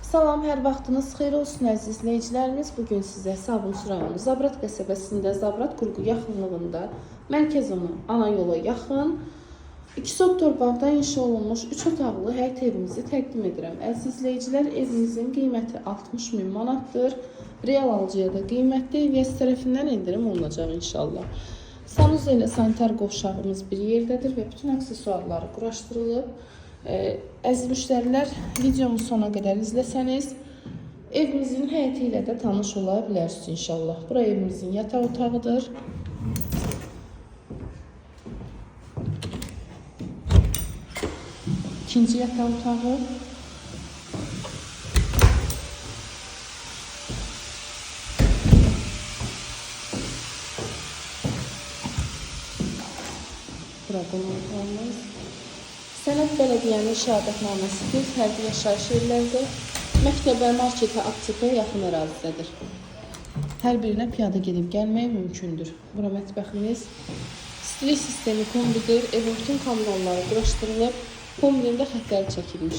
Salam, hər vaxtınız xeyir olsun əziz izləyicilərimiz. Bugün sizə Sabunçu rayonu Zabrat qəsəbəsində Zabrat qurğu yaxınlığında mərkəz ana yola yaxın 2 sot torpaqda inşa olunmuş 3 otaqlı həyət evimizi təqdim edirəm. Əziz izləyicilər, evimizin qiyməti 60.000 manatdır. Real alıcıya da qiymətli ev tərəfindən endirim olunacaq inşallah. Sanuzel ilə sanitar qovşağımız bir yerdədir və bütün aksesuarları quraşdırılıb. Əziz müştərilər, videomu sona qədər izləsəniz, evimizin həyəti ilə də tanış ola bilərsiniz inşallah. Bura evimizin yataq otağıdır. İkinci yataq otağı. Bura qonaq otağımız. Sənəd Bələdiyyənin şəhadətnaməsidir. Fərdi yaşayış yerlərdə, məktəbə, marketə, aptekə yaxın ərazidədir. Hər birinə piyada gedib gəlmək mümkündür. Bura mətbəximiz. Stilik sistemi kombidir. Evin bütün kommunalları quraşdırılıb. Kombinin də xətləri çəkilmişdir.